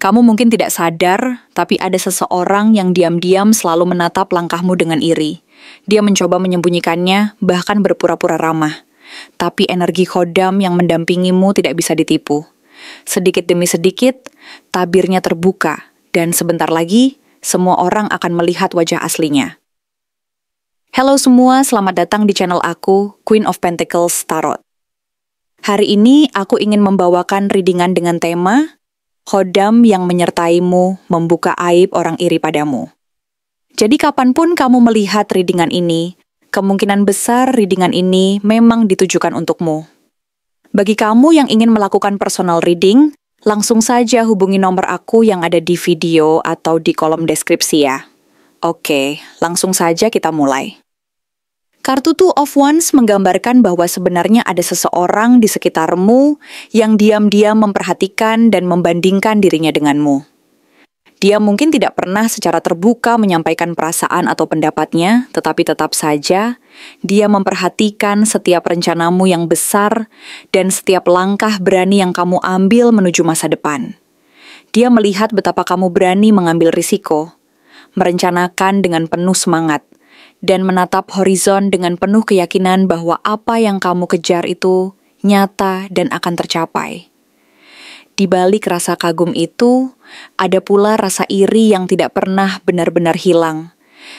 Kamu mungkin tidak sadar, tapi ada seseorang yang diam-diam selalu menatap langkahmu dengan iri. Dia mencoba menyembunyikannya, bahkan berpura-pura ramah. Tapi energi khodam yang mendampingimu tidak bisa ditipu. Sedikit demi sedikit, tabirnya terbuka, dan sebentar lagi, semua orang akan melihat wajah aslinya. Halo semua, selamat datang di channel aku, Queen of Pentacles Tarot. Hari ini aku ingin membawakan readingan dengan tema Khodam yang menyertaimu membuka aib orang iri padamu. Jadi kapanpun kamu melihat readingan ini, kemungkinan besar readingan ini memang ditujukan untukmu. Bagi kamu yang ingin melakukan personal reading, langsung saja hubungi nomor aku yang ada di video atau di kolom deskripsi ya. Oke, langsung saja kita mulai. Kartu Two of Wands menggambarkan bahwa sebenarnya ada seseorang di sekitarmu yang diam-diam memperhatikan dan membandingkan dirinya denganmu. Dia mungkin tidak pernah secara terbuka menyampaikan perasaan atau pendapatnya, tetapi tetap saja dia memperhatikan setiap rencanamu yang besar dan setiap langkah berani yang kamu ambil menuju masa depan. Dia melihat betapa kamu berani mengambil risiko, merencanakan dengan penuh semangat, dan menatap horizon dengan penuh keyakinan bahwa apa yang kamu kejar itu nyata dan akan tercapai. Di balik rasa kagum itu, ada pula rasa iri yang tidak pernah benar-benar hilang,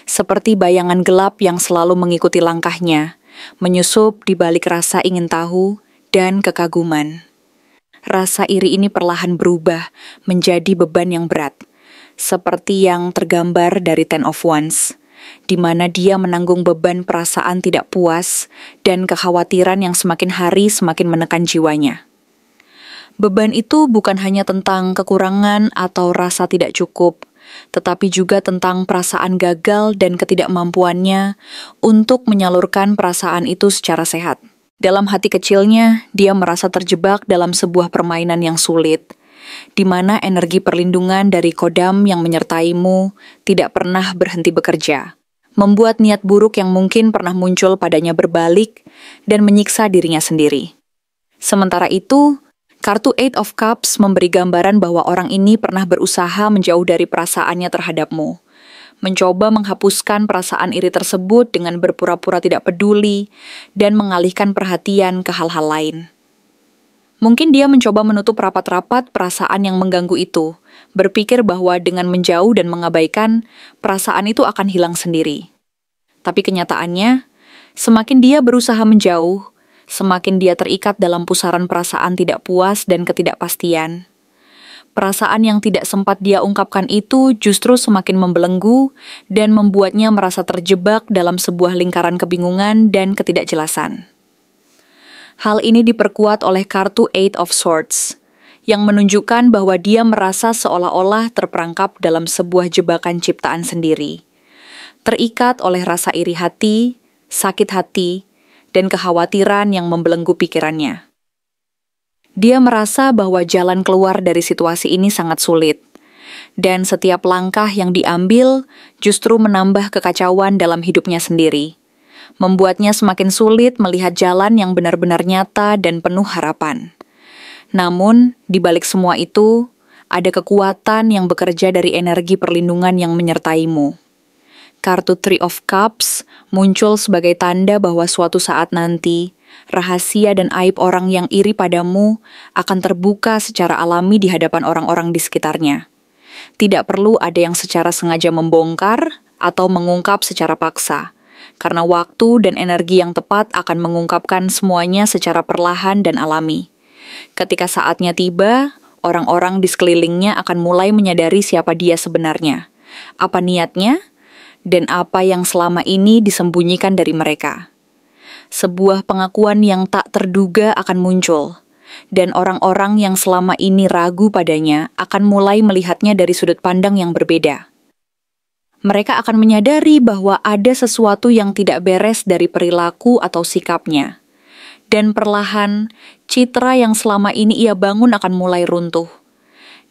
seperti bayangan gelap yang selalu mengikuti langkahnya, menyusup di balik rasa ingin tahu dan kekaguman. Rasa iri ini perlahan berubah menjadi beban yang berat, seperti yang tergambar dari Ten of Wands, di mana dia menanggung beban perasaan tidak puas dan kekhawatiran yang semakin hari semakin menekan jiwanya. Beban itu bukan hanya tentang kekurangan atau rasa tidak cukup, tetapi juga tentang perasaan gagal dan ketidakmampuannya untuk menyalurkan perasaan itu secara sehat. Dalam hati kecilnya, dia merasa terjebak dalam sebuah permainan yang sulit, di mana energi perlindungan dari Khodam yang menyertaimu tidak pernah berhenti bekerja, membuat niat buruk yang mungkin pernah muncul padanya berbalik dan menyiksa dirinya sendiri. Sementara itu, kartu Eight of Cups memberi gambaran bahwa orang ini pernah berusaha menjauh dari perasaannya terhadapmu, mencoba menghapuskan perasaan iri tersebut dengan berpura-pura tidak peduli dan mengalihkan perhatian ke hal-hal lain. Mungkin dia mencoba menutup rapat-rapat perasaan yang mengganggu itu, berpikir bahwa dengan menjauh dan mengabaikan, perasaan itu akan hilang sendiri. Tapi kenyataannya, semakin dia berusaha menjauh, semakin dia terikat dalam pusaran perasaan tidak puas dan ketidakpastian. Perasaan yang tidak sempat dia ungkapkan itu justru semakin membelenggu dan membuatnya merasa terjebak dalam sebuah lingkaran kebingungan dan ketidakjelasan. Hal ini diperkuat oleh kartu Eight of Swords, yang menunjukkan bahwa dia merasa seolah-olah terperangkap dalam sebuah jebakan ciptaan sendiri. Terikat oleh rasa iri hati, sakit hati, dan kekhawatiran yang membelenggu pikirannya. Dia merasa bahwa jalan keluar dari situasi ini sangat sulit, dan setiap langkah yang diambil justru menambah kekacauan dalam hidupnya sendiri, membuatnya semakin sulit melihat jalan yang benar-benar nyata dan penuh harapan. Namun, di balik semua itu, ada kekuatan yang bekerja dari energi perlindungan yang menyertaimu. Kartu Three of Cups muncul sebagai tanda bahwa suatu saat nanti, rahasia dan aib orang yang iri padamu akan terbuka secara alami di hadapan orang-orang di sekitarnya. Tidak perlu ada yang secara sengaja membongkar atau mengungkap secara paksa, karena waktu dan energi yang tepat akan mengungkapkan semuanya secara perlahan dan alami. Ketika saatnya tiba, orang-orang di sekelilingnya akan mulai menyadari siapa dia sebenarnya, apa niatnya, dan apa yang selama ini disembunyikan dari mereka. Sebuah pengakuan yang tak terduga akan muncul, dan orang-orang yang selama ini ragu padanya akan mulai melihatnya dari sudut pandang yang berbeda. Mereka akan menyadari bahwa ada sesuatu yang tidak beres dari perilaku atau sikapnya. Dan perlahan, citra yang selama ini ia bangun akan mulai runtuh.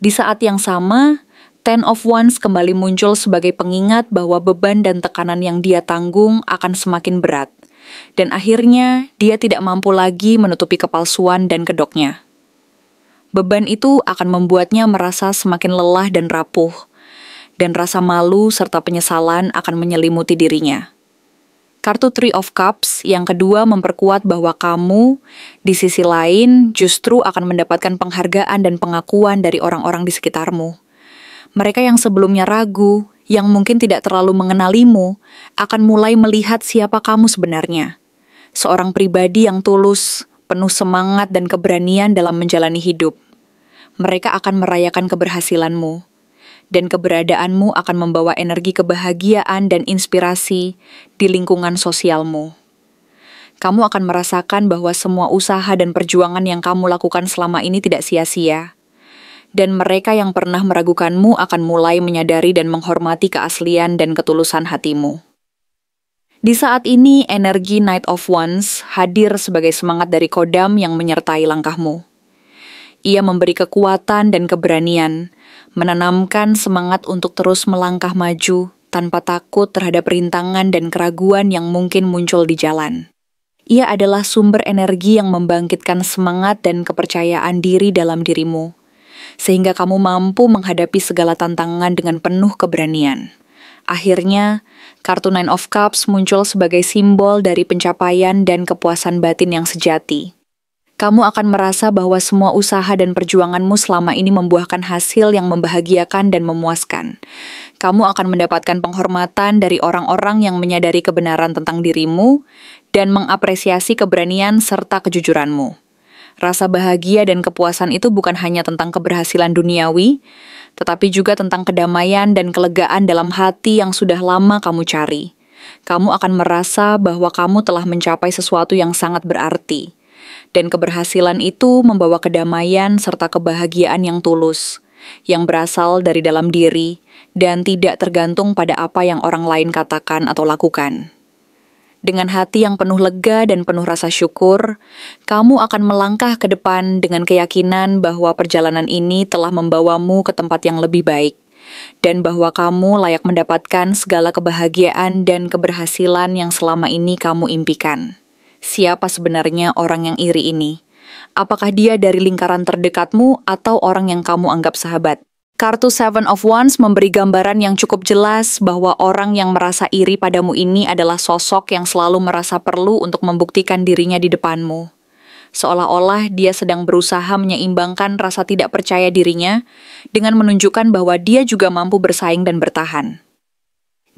Di saat yang sama, Ten of Wands kembali muncul sebagai pengingat bahwa beban dan tekanan yang dia tanggung akan semakin berat. Dan akhirnya, dia tidak mampu lagi menutupi kepalsuan dan kedoknya. Beban itu akan membuatnya merasa semakin lelah dan rapuh, dan rasa malu serta penyesalan akan menyelimuti dirinya. Kartu Three of Cups yang kedua memperkuat bahwa kamu, di sisi lain, justru akan mendapatkan penghargaan dan pengakuan dari orang-orang di sekitarmu. Mereka yang sebelumnya ragu, yang mungkin tidak terlalu mengenalimu, akan mulai melihat siapa kamu sebenarnya. Seorang pribadi yang tulus, penuh semangat dan keberanian dalam menjalani hidup. Mereka akan merayakan keberhasilanmu, dan keberadaanmu akan membawa energi kebahagiaan dan inspirasi di lingkungan sosialmu. Kamu akan merasakan bahwa semua usaha dan perjuangan yang kamu lakukan selama ini tidak sia-sia, dan mereka yang pernah meragukanmu akan mulai menyadari dan menghormati keaslian dan ketulusan hatimu. Di saat ini, energi Knight of Wands hadir sebagai semangat dari kodam yang menyertai langkahmu. Ia memberi kekuatan dan keberanian, menanamkan semangat untuk terus melangkah maju tanpa takut terhadap rintangan dan keraguan yang mungkin muncul di jalan. Ia adalah sumber energi yang membangkitkan semangat dan kepercayaan diri dalam dirimu, sehingga kamu mampu menghadapi segala tantangan dengan penuh keberanian. Akhirnya, kartu Nine of Cups muncul sebagai simbol dari pencapaian dan kepuasan batin yang sejati. Kamu akan merasa bahwa semua usaha dan perjuanganmu selama ini membuahkan hasil yang membahagiakan dan memuaskan. Kamu akan mendapatkan penghormatan dari orang-orang yang menyadari kebenaran tentang dirimu dan mengapresiasi keberanian serta kejujuranmu. Rasa bahagia dan kepuasan itu bukan hanya tentang keberhasilan duniawi, tetapi juga tentang kedamaian dan kelegaan dalam hati yang sudah lama kamu cari. Kamu akan merasa bahwa kamu telah mencapai sesuatu yang sangat berarti. Dan keberhasilan itu membawa kedamaian serta kebahagiaan yang tulus, yang berasal dari dalam diri dan tidak tergantung pada apa yang orang lain katakan atau lakukan. Dengan hati yang penuh lega dan penuh rasa syukur, kamu akan melangkah ke depan dengan keyakinan bahwa perjalanan ini telah membawamu ke tempat yang lebih baik, dan bahwa kamu layak mendapatkan segala kebahagiaan dan keberhasilan yang selama ini kamu impikan. Siapa sebenarnya orang yang iri ini? Apakah dia dari lingkaran terdekatmu atau orang yang kamu anggap sahabat? Kartu Seven of Wands memberi gambaran yang cukup jelas bahwa orang yang merasa iri padamu ini adalah sosok yang selalu merasa perlu untuk membuktikan dirinya di depanmu. Seolah-olah dia sedang berusaha menyeimbangkan rasa tidak percaya dirinya dengan menunjukkan bahwa dia juga mampu bersaing dan bertahan.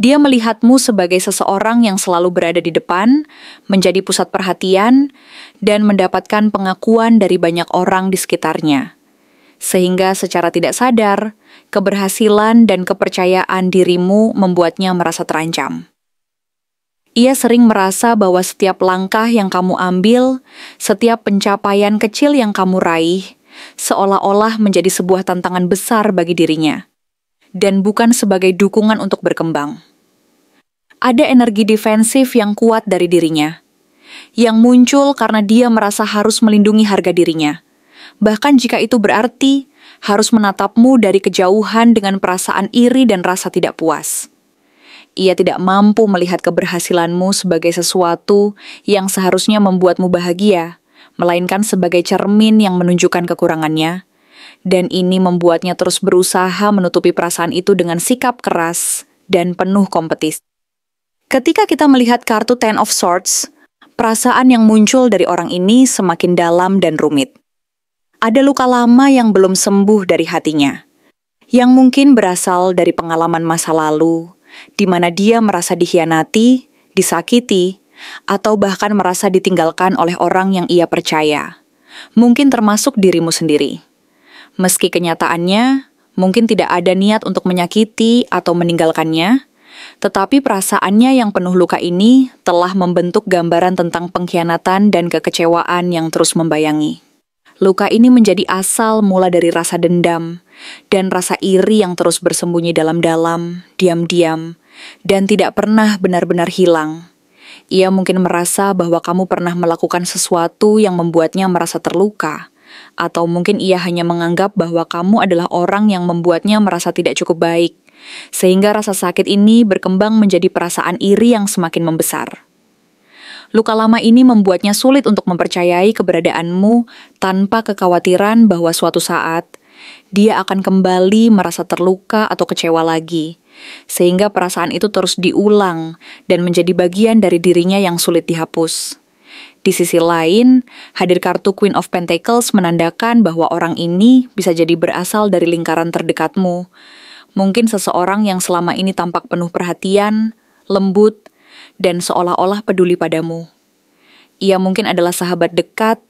Dia melihatmu sebagai seseorang yang selalu berada di depan, menjadi pusat perhatian, dan mendapatkan pengakuan dari banyak orang di sekitarnya. Sehingga secara tidak sadar, keberhasilan dan kepercayaan dirimu membuatnya merasa terancam. Ia sering merasa bahwa setiap langkah yang kamu ambil, setiap pencapaian kecil yang kamu raih, seolah-olah menjadi sebuah tantangan besar bagi dirinya, dan bukan sebagai dukungan untuk berkembang. Ada energi defensif yang kuat dari dirinya, yang muncul karena dia merasa harus melindungi harga dirinya. Bahkan jika itu berarti harus menatapmu dari kejauhan dengan perasaan iri dan rasa tidak puas. Ia tidak mampu melihat keberhasilanmu sebagai sesuatu yang seharusnya membuatmu bahagia, melainkan sebagai cermin yang menunjukkan kekurangannya. Dan ini membuatnya terus berusaha menutupi perasaan itu dengan sikap keras dan penuh kompetisi. Ketika kita melihat kartu Ten of Swords, perasaan yang muncul dari orang ini semakin dalam dan rumit. Ada luka lama yang belum sembuh dari hatinya, yang mungkin berasal dari pengalaman masa lalu, di mana dia merasa dikhianati, disakiti, atau bahkan merasa ditinggalkan oleh orang yang ia percaya, mungkin termasuk dirimu sendiri. Meski kenyataannya mungkin tidak ada niat untuk menyakiti atau meninggalkannya, tetapi perasaannya yang penuh luka ini telah membentuk gambaran tentang pengkhianatan dan kekecewaan yang terus membayangi. Luka ini menjadi asal mula dari rasa dendam dan rasa iri yang terus bersembunyi dalam-dalam, diam-diam, dan tidak pernah benar-benar hilang. Ia mungkin merasa bahwa kamu pernah melakukan sesuatu yang membuatnya merasa terluka, atau mungkin ia hanya menganggap bahwa kamu adalah orang yang membuatnya merasa tidak cukup baik, sehingga rasa sakit ini berkembang menjadi perasaan iri yang semakin membesar. Luka lama ini membuatnya sulit untuk mempercayai keberadaanmu tanpa kekhawatiran bahwa suatu saat dia akan kembali merasa terluka atau kecewa lagi, sehingga perasaan itu terus diulang dan menjadi bagian dari dirinya yang sulit dihapus. Di sisi lain, hadir kartu Queen of Pentacles menandakan bahwa orang ini bisa jadi berasal dari lingkaran terdekatmu. Mungkin seseorang yang selama ini tampak penuh perhatian, lembut, dan seolah-olah peduli padamu. Ia mungkin adalah sahabat dekat,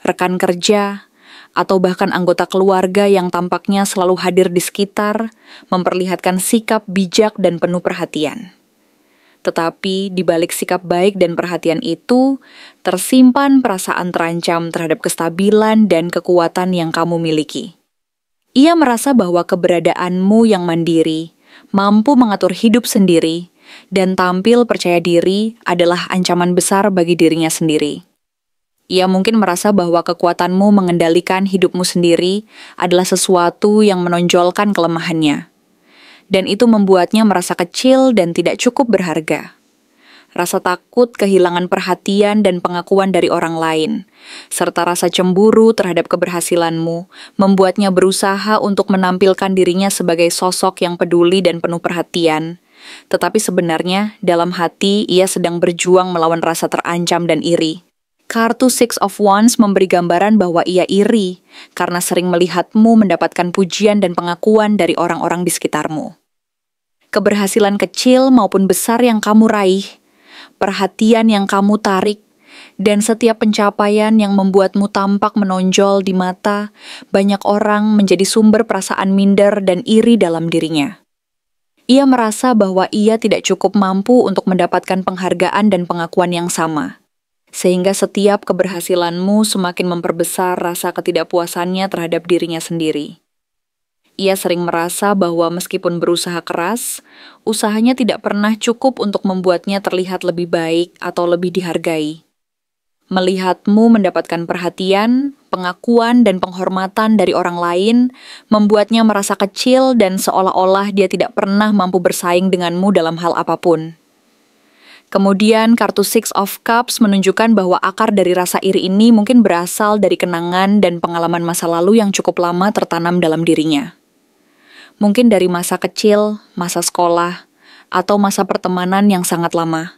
rekan kerja, atau bahkan anggota keluarga yang tampaknya selalu hadir di sekitar, memperlihatkan sikap bijak dan penuh perhatian. Tetapi di balik sikap baik dan perhatian itu, tersimpan perasaan terancam terhadap kestabilan dan kekuatan yang kamu miliki. Ia merasa bahwa keberadaanmu yang mandiri, mampu mengatur hidup sendiri, dan tampil percaya diri adalah ancaman besar bagi dirinya sendiri. Ia mungkin merasa bahwa kekuatanmu mengendalikan hidupmu sendiri adalah sesuatu yang menonjolkan kelemahannya. Dan itu membuatnya merasa kecil dan tidak cukup berharga. Rasa takut kehilangan perhatian dan pengakuan dari orang lain, serta rasa cemburu terhadap keberhasilanmu, membuatnya berusaha untuk menampilkan dirinya sebagai sosok yang peduli dan penuh perhatian. Tetapi sebenarnya, dalam hati ia sedang berjuang melawan rasa terancam dan iri. Kartu Six of Wands memberi gambaran bahwa ia iri karena sering melihatmu mendapatkan pujian dan pengakuan dari orang-orang di sekitarmu. Keberhasilan kecil maupun besar yang kamu raih, perhatian yang kamu tarik, dan setiap pencapaian yang membuatmu tampak menonjol di mata, banyak orang menjadi sumber perasaan minder dan iri dalam dirinya. Ia merasa bahwa ia tidak cukup mampu untuk mendapatkan penghargaan dan pengakuan yang sama, sehingga setiap keberhasilanmu semakin memperbesar rasa ketidakpuasannya terhadap dirinya sendiri. Ia sering merasa bahwa meskipun berusaha keras, usahanya tidak pernah cukup untuk membuatnya terlihat lebih baik atau lebih dihargai. Melihatmu mendapatkan perhatian, pengakuan, dan penghormatan dari orang lain membuatnya merasa kecil dan seolah-olah dia tidak pernah mampu bersaing denganmu dalam hal apapun. Kemudian kartu Six of Cups menunjukkan bahwa akar dari rasa iri ini mungkin berasal dari kenangan dan pengalaman masa lalu yang cukup lama tertanam dalam dirinya. Mungkin dari masa kecil, masa sekolah, atau masa pertemanan yang sangat lama,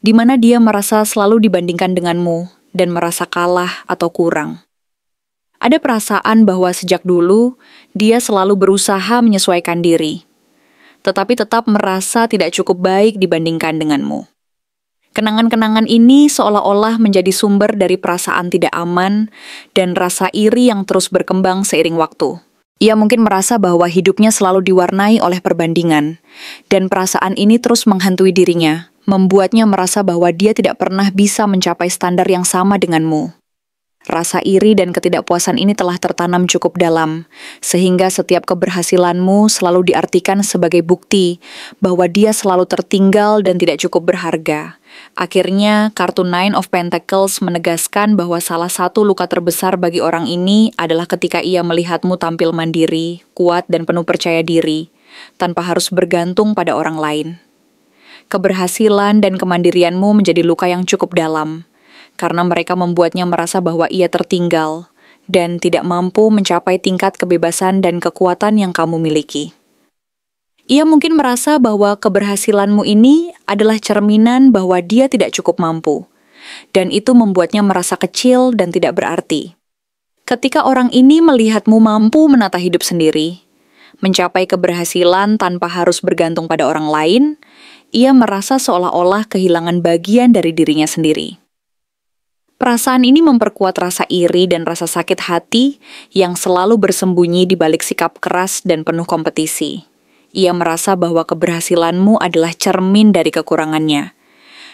di mana dia merasa selalu dibandingkan denganmu dan merasa kalah atau kurang. Ada perasaan bahwa sejak dulu dia selalu berusaha menyesuaikan diri, tetapi tetap merasa tidak cukup baik dibandingkan denganmu. Kenangan-kenangan ini seolah-olah menjadi sumber dari perasaan tidak aman dan rasa iri yang terus berkembang seiring waktu. Ia mungkin merasa bahwa hidupnya selalu diwarnai oleh perbandingan, dan perasaan ini terus menghantui dirinya, membuatnya merasa bahwa dia tidak pernah bisa mencapai standar yang sama denganmu. Rasa iri dan ketidakpuasan ini telah tertanam cukup dalam, sehingga setiap keberhasilanmu selalu diartikan sebagai bukti bahwa dia selalu tertinggal dan tidak cukup berharga. Akhirnya, kartu Nine of Pentacles menegaskan bahwa salah satu luka terbesar bagi orang ini adalah ketika ia melihatmu tampil mandiri, kuat, dan penuh percaya diri, tanpa harus bergantung pada orang lain. Keberhasilan dan kemandirianmu menjadi luka yang cukup dalam, karena mereka membuatnya merasa bahwa ia tertinggal dan tidak mampu mencapai tingkat kebebasan dan kekuatan yang kamu miliki. Ia mungkin merasa bahwa keberhasilanmu ini adalah cerminan bahwa dia tidak cukup mampu, dan itu membuatnya merasa kecil dan tidak berarti. Ketika orang ini melihatmu mampu menata hidup sendiri, mencapai keberhasilan tanpa harus bergantung pada orang lain, ia merasa seolah-olah kehilangan bagian dari dirinya sendiri. Perasaan ini memperkuat rasa iri dan rasa sakit hati yang selalu bersembunyi di balik sikap keras dan penuh kompetisi. Ia merasa bahwa keberhasilanmu adalah cermin dari kekurangannya,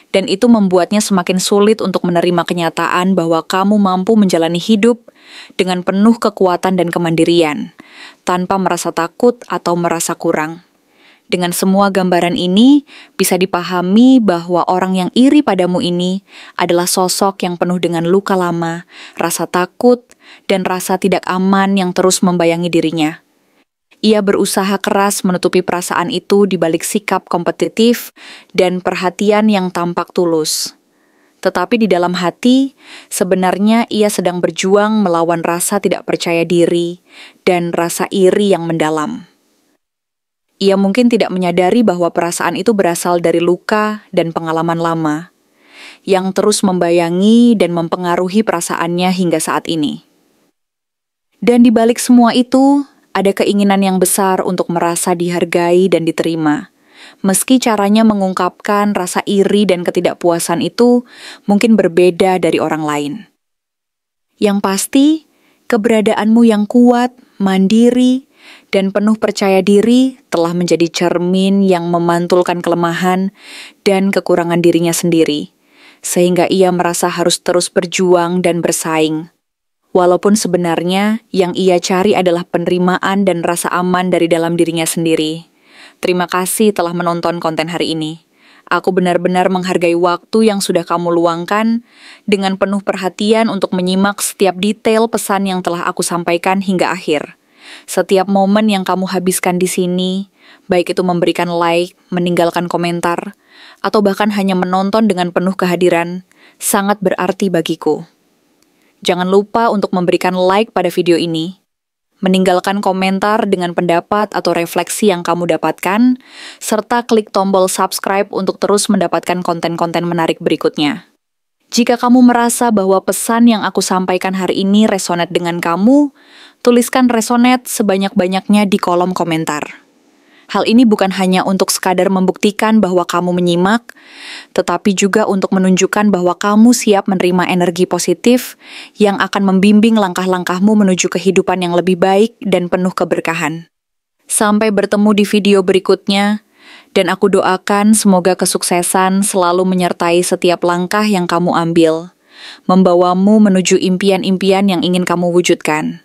dan itu membuatnya semakin sulit untuk menerima kenyataan bahwa kamu mampu menjalani hidup dengan penuh kekuatan dan kemandirian, tanpa merasa takut atau merasa kurang. Dengan semua gambaran ini, bisa dipahami bahwa orang yang iri padamu ini adalah sosok yang penuh dengan luka lama, rasa takut, dan rasa tidak aman yang terus membayangi dirinya. Ia berusaha keras menutupi perasaan itu di balik sikap kompetitif dan perhatian yang tampak tulus. Tetapi di dalam hati, sebenarnya ia sedang berjuang melawan rasa tidak percaya diri dan rasa iri yang mendalam. Ia mungkin tidak menyadari bahwa perasaan itu berasal dari luka dan pengalaman lama, yang terus membayangi dan mempengaruhi perasaannya hingga saat ini. Dan di balik semua itu, ada keinginan yang besar untuk merasa dihargai dan diterima. Meski caranya mengungkapkan rasa iri dan ketidakpuasan itu mungkin berbeda dari orang lain. Yang pasti, keberadaanmu yang kuat, mandiri, dan penuh percaya diri telah menjadi cermin yang memantulkan kelemahan dan kekurangan dirinya sendiri, sehingga ia merasa harus terus berjuang dan bersaing. Walaupun sebenarnya yang ia cari adalah penerimaan dan rasa aman dari dalam dirinya sendiri. Terima kasih telah menonton konten hari ini. Aku benar-benar menghargai waktu yang sudah kamu luangkan dengan penuh perhatian untuk menyimak setiap detail pesan yang telah aku sampaikan hingga akhir. Setiap momen yang kamu habiskan di sini, baik itu memberikan like, meninggalkan komentar, atau bahkan hanya menonton dengan penuh kehadiran, sangat berarti bagiku. Jangan lupa untuk memberikan like pada video ini, meninggalkan komentar dengan pendapat atau refleksi yang kamu dapatkan, serta klik tombol subscribe untuk terus mendapatkan konten-konten menarik berikutnya. Jika kamu merasa bahwa pesan yang aku sampaikan hari ini resonate dengan kamu, tuliskan resonate sebanyak-banyaknya di kolom komentar. Hal ini bukan hanya untuk sekadar membuktikan bahwa kamu menyimak, tetapi juga untuk menunjukkan bahwa kamu siap menerima energi positif yang akan membimbing langkah-langkahmu menuju kehidupan yang lebih baik dan penuh keberkahan. Sampai bertemu di video berikutnya, dan aku doakan semoga kesuksesan selalu menyertai setiap langkah yang kamu ambil, membawamu menuju impian-impian yang ingin kamu wujudkan.